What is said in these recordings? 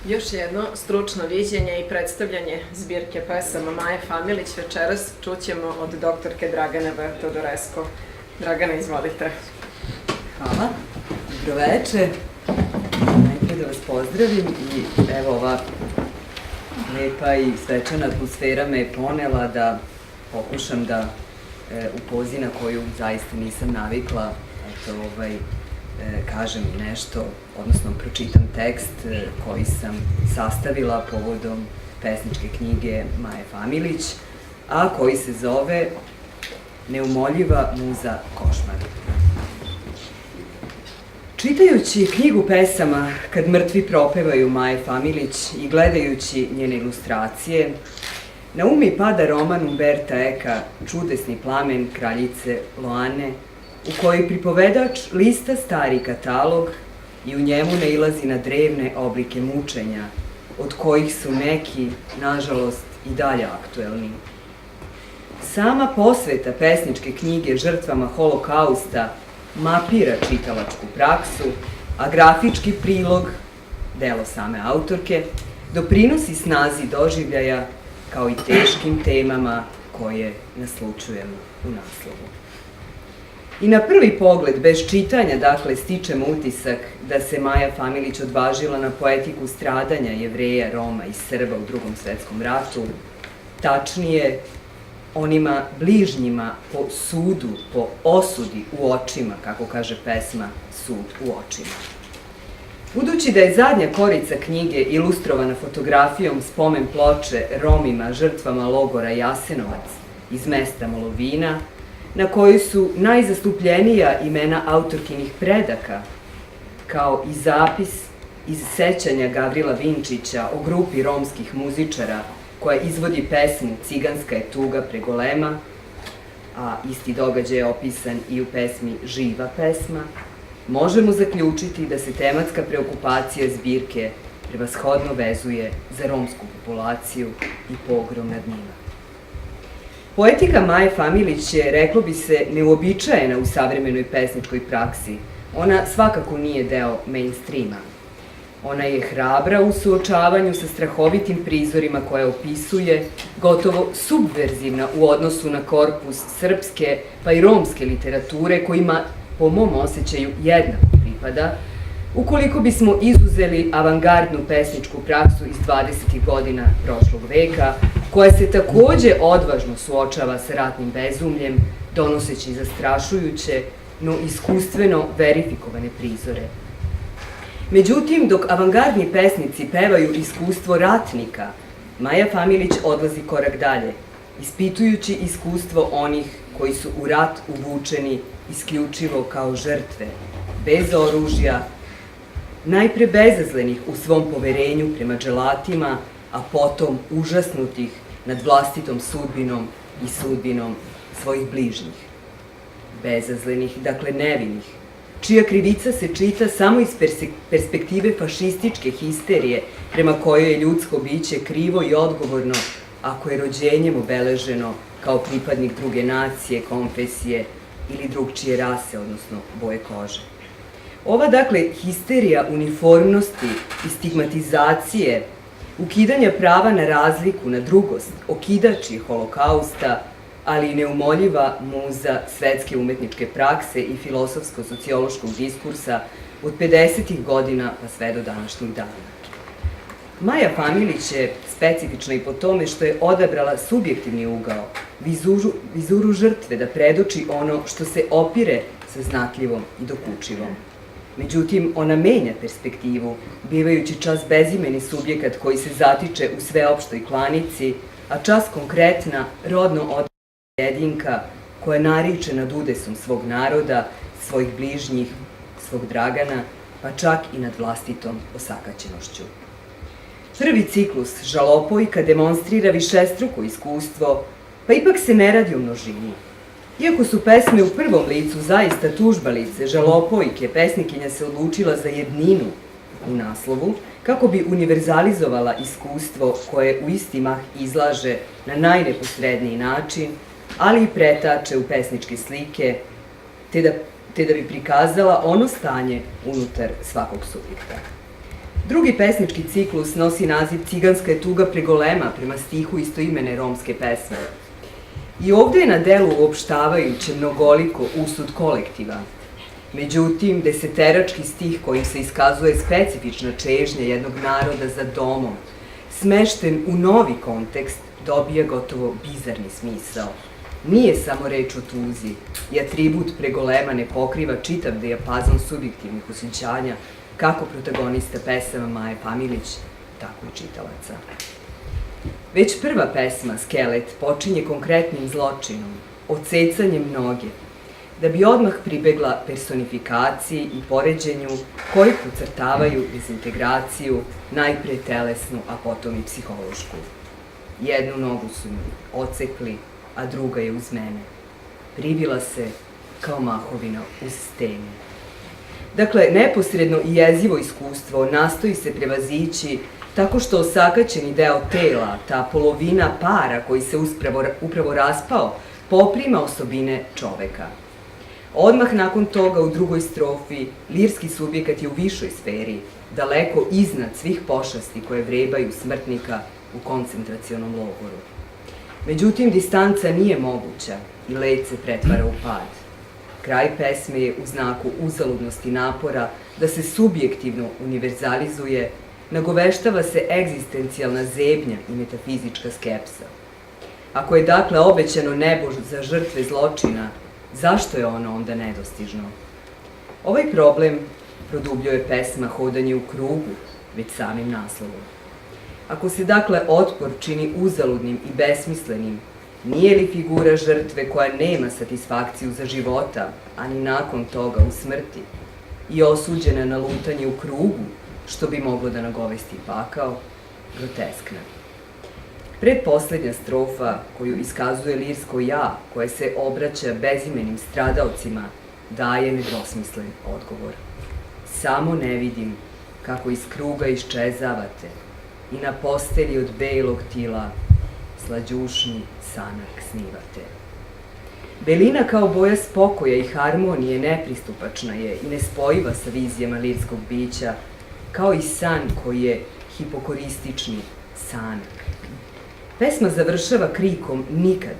Još jedno stručno viđenje i predstavljanje zbirke pesama Maje Familić. Večeras čućemo od doktorke Dragane Todoresko. Dragana, izvolite. Hvala, dobroveče. Najprej da vas pozdravim i evo ova lepa i svečana atmosfera me je ponela da pokušam da u pozi na koju zaista nisam navikla, kažem nešto, odnosno pročitam tekst koji sam sastavila povodom pesničke knjige Maje Familić, a koji se zove Neumoljiva muza košmar. Čitajući knjigu pesama Kad mrtvi propevaju Maje Familić i gledajući njene ilustracije, na um mi pada roman Umberta Eka Čudesni plamen kraljice Loane, u kojoj pripovedač lista stari katalog i u njemu nailazi na drevne oblike mučenja, od kojih su neki, nažalost, i dalje aktuelni. Sama posveta pesničke knjige žrtvama holokausta mapira čitalačku praksu, a grafički prilog, delo same autorke, doprinosi snazi doživljaja kao i teškim temama koje naslučujemo u naslovu. I na prvi pogled, bez čitanja, dakle, stičemo utisak da se Maja Familić odvažila na poetiku stradanja Jevreja, Roma i Srba u Drugom svetskom ratu, tačnije, onima bližnjima po sudu, po osudi u očima, kako kaže pesma, sud u očima. Budući da je zadnja korica knjige ilustrovana fotografijom spomen ploče Romima, žrtvama logora Jasenovac iz mesta Molovina, na kojoj su najzastupljenija imena autorkinih predaka, kao i zapis iz sećanja Gavrila Vinčića o grupi romskih muzičara koja izvodi pesmu Ciganska je tuga pregolema, a isti događaj je opisan i u pesmi Živa pesma, možemo zaključiti da se tematska preokupacija zbirke prevashodno vezuje za romsku populaciju i pogrom nad njima. Poetika Maje Familić je, reklo bi se, neuobičajena u savremenoj pesničkoj praksi. Ona svakako nije deo mainstreama. Ona je hrabra u suočavanju sa strahovitim prizorima koje opisuje, gotovo subverzivna u odnosu na korpus srpske pa i romske literature kojima, po mom osjećaju, jednako pripada, ukoliko bismo izuzeli avangardnu pesničku praksu iz 20. godina prošlog veka, koja se takođe odvažno suočava sa ratnim bezumljem, donoseći zastrašujuće, no iskustveno verifikovane prizore. Međutim, dok avangardni pesnici pevaju iskustvo ratnika, Maja Familić odlazi korak dalje, ispitujući iskustvo onih koji su u rat uvučeni isključivo kao žrtve, bez oružja, najpre bezazlenih u svom poverenju prema dželatima, a potom užasnutih nad vlastitom sudbinom i sudbinom svojih bližnjih. Bezazlenih, dakle nevinih, čija krivica se čita samo iz perspektive fašističke histerije prema kojoj je ljudsko biće krivo i odgovorno ako je rođenjem obeleženo kao pripadnik druge nacije, konfesije ili drugčije rase, odnosno boje kože. Ova, dakle, histerija uniformnosti i stigmatizacije, ukidanja prava na razliku, na drugost, okidač je holokausta, ali i neumoljiva muza svetske umetničke prakse i filosofsko-sociološkog diskursa od 50. godina pa sve do današnjih dana. Maja Familić je specifična i po tome što je odabrala subjektivni ugao, vizuru žrtve da predoči ono što se opire sa znatljivom i dokučivom. Međutim, ona menja perspektivu, bivajući čas bezimeni subjekat koji se zatiče u sveopštoj klanici, a čas konkretna, rodno određena jedinka koja nariče nad udesom svog naroda, svojih bližnjih, svog Dragana, pa čak i nad vlastitom osakaćenošću. Prvi ciklus Žalopojka demonstrira višestruko iskustvo, pa ipak se ne radi o množini. Iako su pesme u prvom licu zaista tužbalice, Žalopojke, pesnikinja se odlučila za jedninu u naslovu, kako bi univerzalizovala iskustvo koje u isti mah izlaže na najneposredniji način, ali i pretače u pesničke slike, te da bi prikazala ono stanje unutar svakog subjekta. Drugi pesnički ciklus nosi naziv Ciganska je tuga pregolema prema stihu istoimene romske pesme. I ovde je na delu uopštavajuće mnogoliko usud kolektiva. Međutim, deseterački stih kojim se iskazuje specifična čežnja jednog naroda za domom, smešten u novi kontekst, dobija gotovo bizarni smisao. Nije samo reč o tuzi i atribut pregolema ne pokriva čitav dijapazon subjektivnih osjećanja kako protagonista pesama Maje Familić, tako i čitalaca. Već prva pesma, Skelet, počinje konkretnim zločinom, odsecanjem noge, da bi odmah pribegla personifikaciji i poređenju koji procrtavaju dezintegraciju, najpre telesnu, a potom i psihološku. Jednu nogu su mi odsekli, a druga je uz mene. Privila se kao mahovina uz stene. Dakle, neposredno i jezivo iskustvo nastoji se prevazići tako što osakaćeni deo tela, ta polovina para koji se upravo raspao, poprima osobine čoveka. Odmah nakon toga u drugoj strofi lirski subjekat je u višoj sferi, daleko iznad svih pošasti koje vrebaju smrtnika u koncentracionom logoru. Međutim, distanca nije moguća i led se pretvara u pad. Kraj pesme je u znaku uzaludnosti napora da se subjektivno univerzalizuje, nagoveštava se egzistencijalna zebnja i metafizička skepsa. Ako je dakle obećano nebo za žrtve zločina, zašto je ono onda nedostižno? Ovaj problem produbljuje pesma Hodanje u krugu, već samim naslovom. Ako se dakle otpor čini uzaludnim i besmislenim, nije li figura žrtve koja nema satisfakciju za života, ani nakon toga u smrti, i osuđena na lutanje u krugu, što bi moglo da nagovesti pakao, groteskna? Predposlednja strofa, koju iskazuje lirsko ja, koje se obraća bezimenim stradaocima, daje nedvosmislen odgovor. Samo ne vidim kako iz kruga iščezavate i na postelji od belog tila slađušni sanak snivate. Belina kao boja spokoja i harmonije nepristupačna je i nespojiva sa vizijama lirskog bića, kao i san koji je hipokoristični sanak. Pesma završava krikom nikad,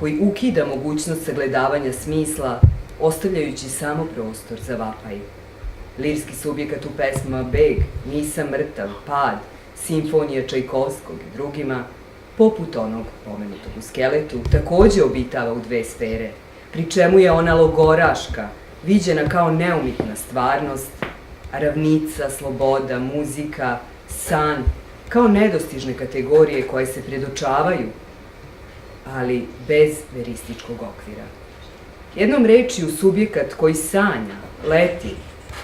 koji ukida mogućnost sagledavanja smisla, ostavljajući samo prostor za vapaj. Lirski subjekat u pesmama Beg, Nisam mrtav, Pad, Simfonija Čajkovskog i drugima, poput onog pomenutog u Skeletu, takođe obitava u dve sfere, pri čemu je ona logoraška, viđena kao neumitna stvarnost, a ravnica, sloboda, muzika, san, kao nedostižne kategorije koje se predočavaju, ali bez verističkog okvira. Jednom rečju, subjekat koji sanja, leti,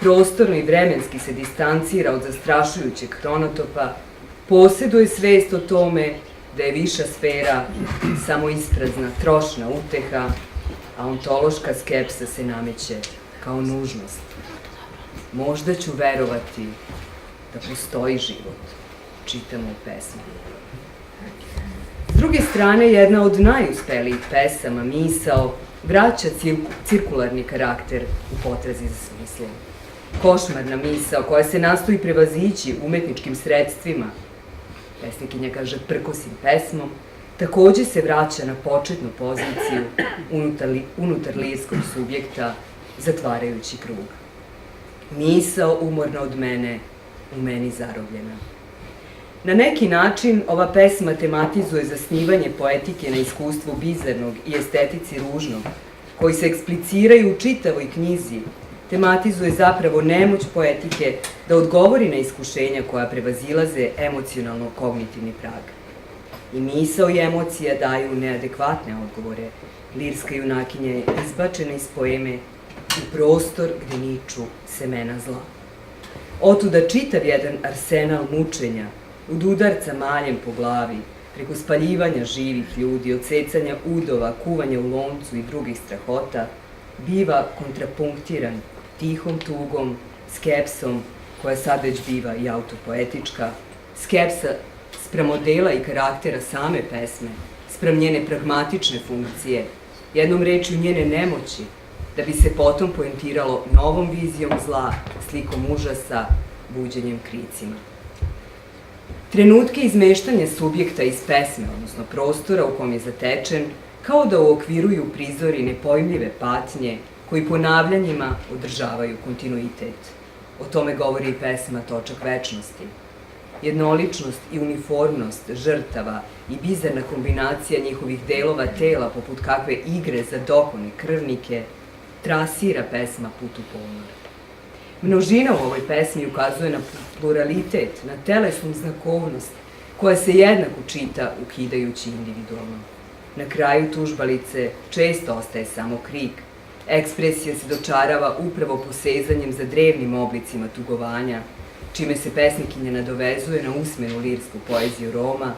prostorno i vremenski se distancira od zastrašujućeg hronotopa, posjeduje svest o tome da je viša sfera samo isprazna, trošna uteha, a ontološka skepsa se nameće kao nužnost. Možda ću verovati da postoji život, čitamo u pesmi. S druge strane, jedna od najuspelijih pesama, Misao, vraća cirkularni karakter u potrazi za smislom. Košmarna misao koja se nastoji prevazići umetničkim sredstvima, pesnikinja kaže prkosim pesmom, takođe se vraća na početnu poziciju unutar lirskog subjekta, zatvarajući krug. Misao umorna od mene, u meni zarobljena. Na neki način ova pesma tematizuje zasnivanje poetike na iskustvu bizarnog i estetici ružnog, koji se ekspliciraju u čitavoj knjizi, tematizuje zapravo nemoć poetike da odgovori na iskušenja koja prevazilaze emocionalno-kognitivni prag. I misao i emocija daju neadekvatne odgovore. Lirska junakinja je izbačena iz poeme u prostor gde niču semena zla. Otuda čitav jedan arsenal mučenja, od udarca maljem po glavi, preko spaljivanja živih ljudi, odsecanja udova, kuvanja u loncu i drugih strahota, biva kontrapunktiran tihom tugom, skepsom, koja sad već biva i autopoetička, skepsa sprem modela i karaktera same pesme, sprem njene pragmatične funkcije, jednom rečju njene nemoći, da bi se potom poentiralo novom vizijom zla, slikom užasa, buđenjem kricima. Trenutke izmeštanja subjekta iz pesme, odnosno prostora u kom je zatečen, kao da uokviruju prizori nepojmljive patnje koji ponavljanjima održavaju kontinuitet. O tome govori i pesma Točak večnosti. Jednoličnost i uniformnost žrtava i bizarna kombinacija njihovih delova tela poput kakve igre za dokone krvnike trasira pesma Put u ponor. Množina u ovoj pesmi ukazuje na pluralitet, na telesnu znakovnost koja se jednako čita ukidajući individualno. Na kraju tužbalice često ostaje samo krik. Ekspresija se dočarava upravo posezanjem za drevnim oblicima tugovanja, čime se pesnikinja nadovezuje na usmenu lirsku poeziju Roma,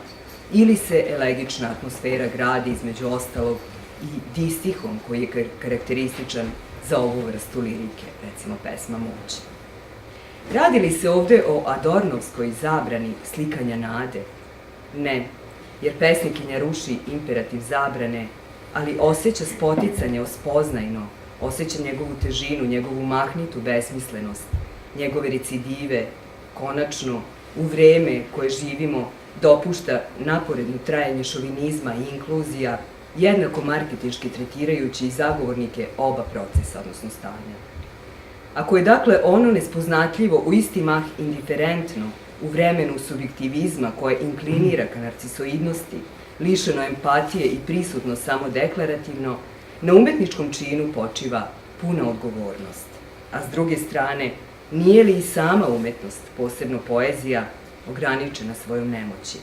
ili se elegična atmosfera gradi između ostalog i distihom koji je karakterističan za ovu vrstu lirike, recimo pesma Moć. Radi li se ovde o adornovskoj zabrani slikanja nade? Ne, jer pesnikinja ruši imperativ zabrane, ali osjeća spoticanje o spoznajno, osjeća njegovu težinu, njegovu mahnitu besmislenost, njegove recidive, konačno, u vreme koje živimo, dopušta naporedno trajanje šovinizma i inkluzija, jednako marketinški tretirajući i zagovornike oba procesa, odnosno stanja. Ako je dakle ono nespoznatljivo u isti mah indiferentno u vremenu subjektivizma koje inklinira ka narcisoidnosti, lišeno empatije i prisutno samo deklarativno, na umetničkom činu počiva puna odgovornost. A s druge strane, nije li i sama umetnost, posebno poezija, ograničena svojom nemoći?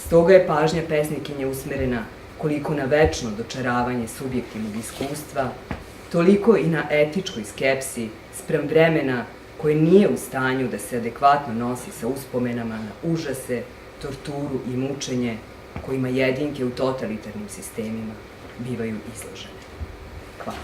Stoga je pažnja pesnikinje usmerena koliko na večno dočaravanje subjektivnog iskustva, toliko i na etičkoj skepsi spram vremena koje nije u stanju da se adekvatno nosi sa uspomenama na užase, torturu i mučenje kojima jedinke u totalitarnim sistemima bivaju izložene. Hvala.